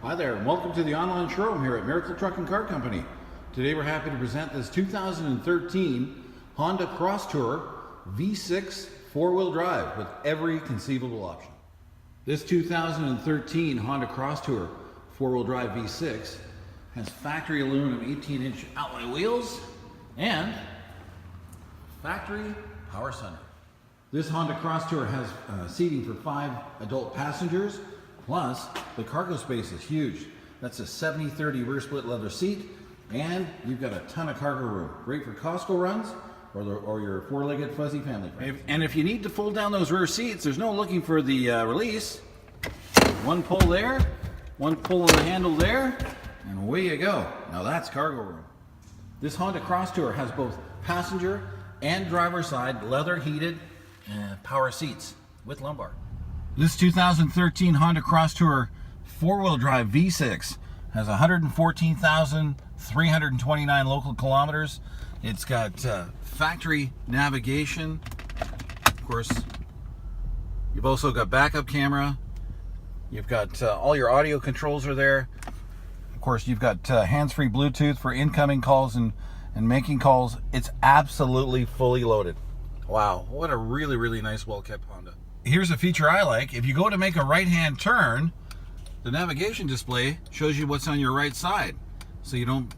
Hi there, and welcome to the online showroom here at Miracle Truck and Car Company. Today we're happy to present this 2013 Honda Crosstour V6 four-wheel drive with every conceivable option. This 2013 Honda Crosstour four-wheel drive V6 has factory aluminum 18-inch alloy wheels and factory power sunroof. This Honda Crosstour has seating for 5 adult passengers, plus the cargo space is huge. That's a 70/30 rear split leather seat, and you've got a ton of cargo room. Great for Costco runs or your four-legged fuzzy family friends. And if you need to fold down those rear seats, there's no looking for the release. One pull there, one pull on the handle there, and away you go. Now that's cargo room. This Honda Crosstour has both passenger and driver side leather heated power seats with lumbar. This 2013 Honda Crosstour four-wheel drive V6 has 114,329 local kilometers. It's got factory navigation. Of course, you've also got backup camera. You've got all your audio controls are there. Of course, you've got hands-free Bluetooth for incoming calls and making calls. It's absolutely fully loaded. Wow, what a really, really nice, well-kept Honda. Here's a feature I like. If you go to make a right-hand turn, the navigation display shows you what's on your right side, so you don't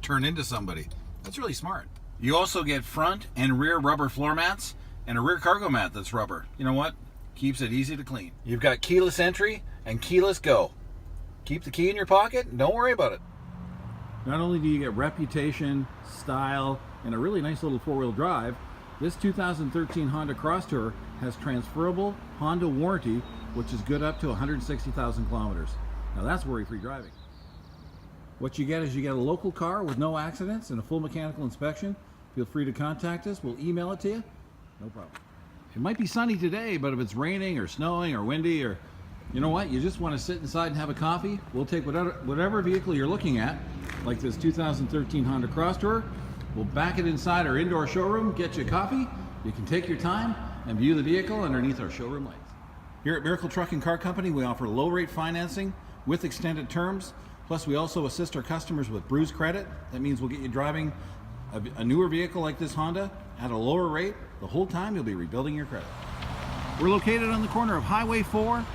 turn into somebody. That's really smart. You also get front and rear rubber floor mats and a rear cargo mat that's rubber. You know what? Keeps it easy to clean. You've got keyless entry and keyless go. Keep the key in your pocket and don't worry about it. Not only do you get reputation, style, and a really nice little four-wheel drive, this 2013 Honda Crosstour has transferable Honda warranty, which is good up to 160,000 kilometers. Now that's worry-free driving. What you get is you get a local car with no accidents and a full mechanical inspection. Feel free to contact us. We'll email it to you. No problem. It might be sunny today, but if it's raining or snowing or windy, or you know what, you just want to sit inside and have a coffee, we'll take whatever vehicle you're looking at, like this 2013 Honda Crosstour. We'll back it inside our indoor showroom, get you a coffee. You can take your time and view the vehicle underneath our showroom lights. Here at Miracle Truck and Car Company, we offer low-rate financing with extended terms. Plus, we also assist our customers with BRUISED credit. That means we'll get you driving a newer vehicle like this Honda at a lower rate. The whole time you'll be rebuilding your credit. We're located on the corner of Highway 4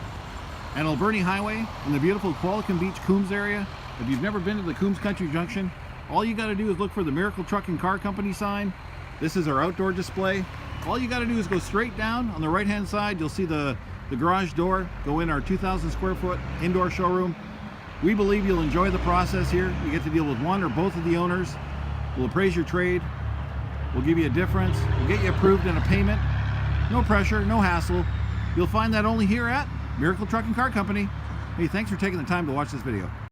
and Alberni Highway in the beautiful Qualicum Beach, Coombs area. If you've never been to the Coombs Country Junction, all you got to do is look for the Miracle Truck and Car Company sign. This is our outdoor display. All you got to do is go straight down. On the right hand side, you'll see the garage door. Go in our 2,000 square foot indoor showroom. We believe you'll enjoy the process here. You get to deal with one or both of the owners. We'll appraise your trade. We'll give you a difference. We'll get you approved in a payment. No pressure, no hassle. You'll find that only here at Miracle Truck and Car Company. Hey, thanks for taking the time to watch this video.